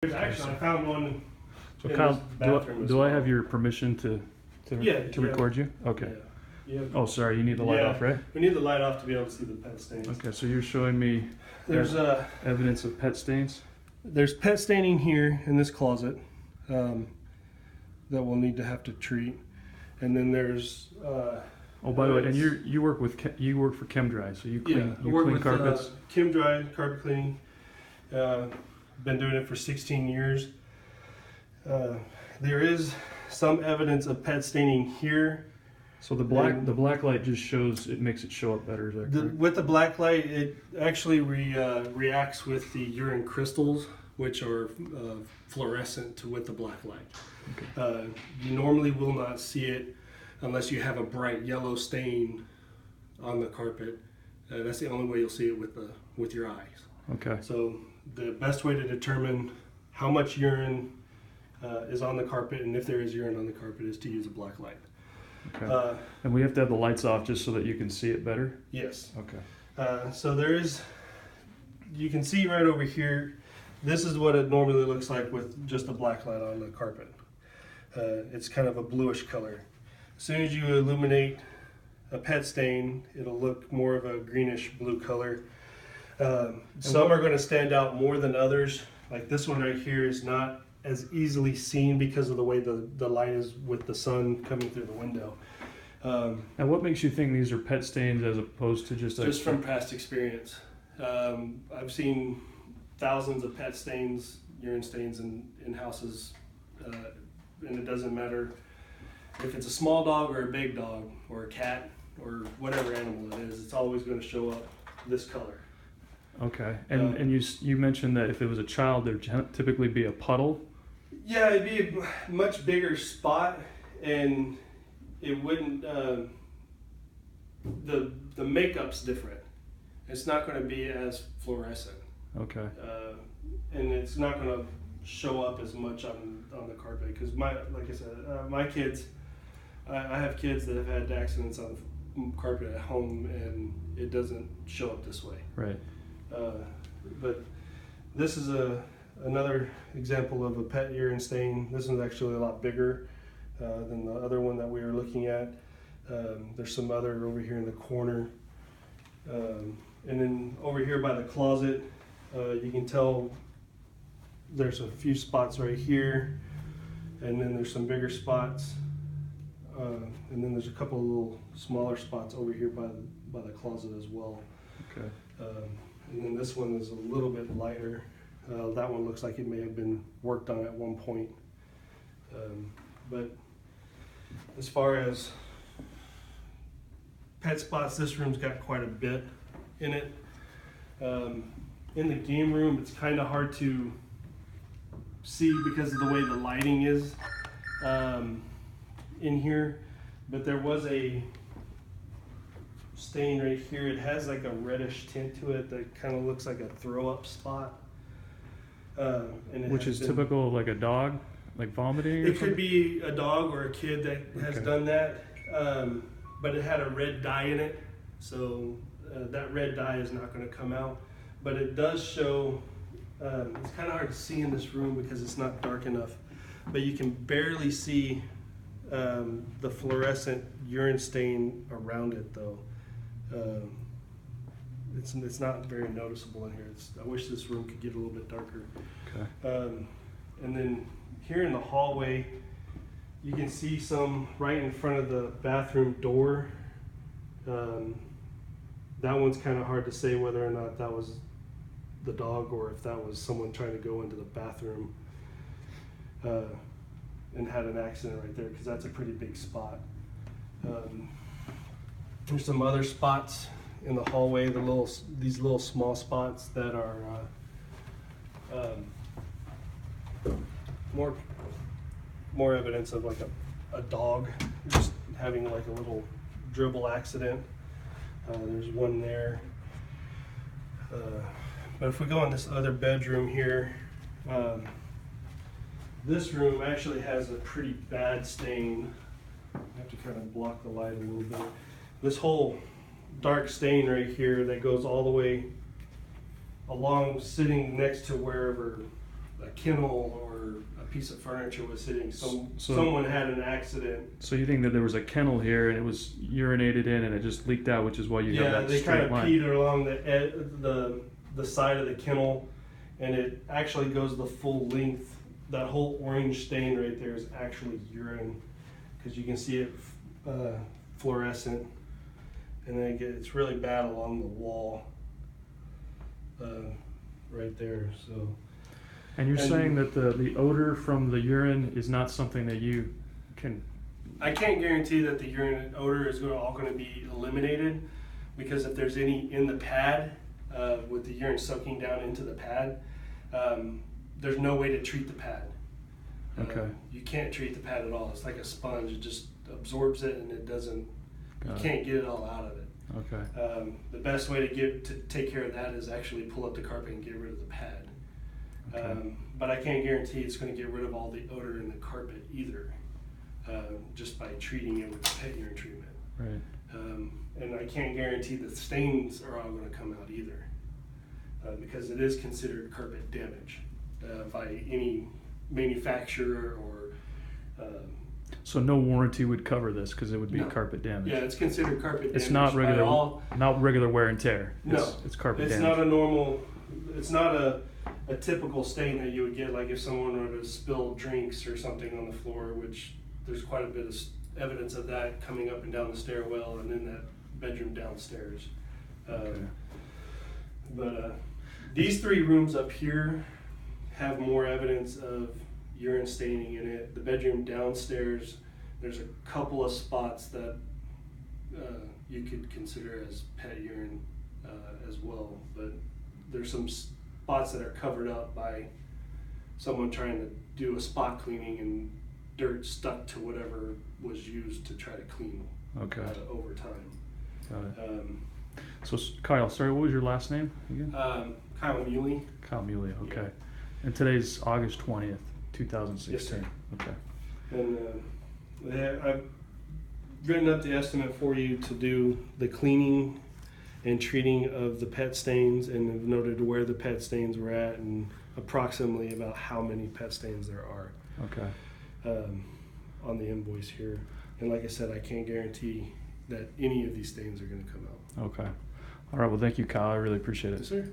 There's actually, I found one. So in Kyle, this bathroom as do I well. have your permission to record you? Okay. Yeah. Oh, sorry, you need the light off, right? We need the light off to be able to see the pet stains. Okay, so you're showing me There's evidence of pet stains? there's pet staining here in this closet that we'll need to have to treat, and then there's. Oh, by the way, and you work for ChemDry, so you clean carpets. ChemDry carpet cleaning. Been doing it for 16 years. There is some evidence of pet staining here. So the black light just shows, it makes it show up better. Is that correct? With the black light, it actually reacts with the urine crystals, which are fluorescent with the black light. Okay. You normally will not see it unless you have a bright yellow stain on the carpet. That's the only way you'll see it with your eyes. Okay. So the best way to determine how much urine is on the carpet, and if there is urine on the carpet, is to use a black light. Okay. And we have to have the lights off just so that you can see it better? Yes. Okay. So you can see right over here, this is what it normally looks like with just a black light on the carpet. It's kind of a bluish color. As soon as you illuminate a pet stain, it'll look more of a greenish blue color. Some are going to stand out more than others. Like this one right here is not as easily seen because of the way the light is with the sun coming through the window. Now, what makes you think these are pet stains as opposed to just from past experience? I've seen thousands of pet stains, urine stains in houses, and it doesn't matter if it's a small dog or a big dog or a cat or whatever animal it is. It's always going to show up this color. Okay, and you mentioned that if it was a child, there'd typically be a puddle. Yeah, it'd be a much bigger spot, and it wouldn't. The makeup's different. It's not going to be as fluorescent. Okay. And it's not going to show up as much on the carpet because like I said, my kids. I have kids that have had accidents on the carpet at home, and it doesn't show up this way. Right. But this is another example of a pet urine stain. This one's actually a lot bigger than the other one that we were looking at. There's some other over here in the corner. And then over here by the closet, you can tell there's a few spots right here, and then there's some bigger spots. And then there's a couple of little smaller spots over here by the closet as well. Okay. And then this one is a little bit lighter. That one looks like it may have been worked on at one point. But as far as pet spots, this room's got quite a bit in it. In the game room, it's kind of hard to see because of the way the lighting is in here. But there was a stain right here. It has like a reddish tint to it that kind of looks like a throw up spot. Which is typical of like a dog, like vomiting? It could be a dog or a kid that has done that, but it had a red dye in it, so that red dye is not going to come out. But it does show, it's kind of hard to see in this room because it's not dark enough, but you can barely see the fluorescent urine stain around it though. It's not very noticeable in here. I wish this room could get a little bit darker. Okay. And then here in the hallway, you can see some right in front of the bathroom door. That one's kind of hard to say whether or not that was the dog or if that was someone trying to go into the bathroom and had an accident right there, because that's a pretty big spot. There's some other spots in the hallway, these little small spots that are more evidence of like a dog just having like a little dribble accident. There's one there. But if we go in this other bedroom here, this room actually has a pretty bad stain. I have to kind of block the light a little bit. This whole dark stain right here that goes all the way along, sitting next to wherever a kennel or a piece of furniture was sitting. So- Someone had an accident. So you think that there was a kennel here and it was urinated in and it just leaked out, which is why you have Yeah, that they kind straight of line. peed along the side of the kennel, and it actually goes the full length. That whole orange stain right there is actually urine, because you can see it fluorescent, and then it's really bad along the wall right there. So. And you're And- saying that the odor from the urine is not something that you can. I can't guarantee that the urine odor is all going to be eliminated, because if there's any in the pad, with the urine soaking down into the pad, there's no way to treat the pad. Okay. You can't treat the pad at all. It's like a sponge. It just absorbs it, and it doesn't. Got You it. can't get it all out of it. Okay. The best way to take care of that is actually pull up the carpet and get rid of the pad. Okay. But I can't guarantee it's going to get rid of all the odor in the carpet either, just by treating it with pet urine treatment. Right. And I can't guarantee the stains are all going to come out either, because it is considered carpet damage by any manufacturer or. So no warranty would cover this because it would be No. carpet damage. Yeah, it's considered carpet damage. It's not by regular, all. not regular wear and tear. No, It's carpet It's damage. not a normal. It's not a typical stain that you would get, like if someone were to spill drinks or something on the floor, which there's quite a bit of evidence of that coming up and down the stairwell and in that bedroom downstairs. Okay. But these three rooms up here have more evidence of urine staining in it. The bedroom downstairs, there's a couple of spots that you could consider as pet urine as well, but there's some spots that are covered up by someone trying to do a spot cleaning and dirt stuck to whatever was used to try to clean Okay. over time. Got it. Um, So Kyle, sorry, what was your last name again? Kyle Muley. Kyle Muley. Okay. Yeah. And today's August 20th, 2016. Yes, sir. Okay. And I've written up the estimate for you to do the cleaning and treating of the pet stains, and have noted where the pet stains were at and approximately about how many pet stains there are Okay. on the invoice here. And like I said, I can't guarantee that any of these stains are going to come out. Okay. All right. Well, thank you, Kyle. I really appreciate it. Yes, sir.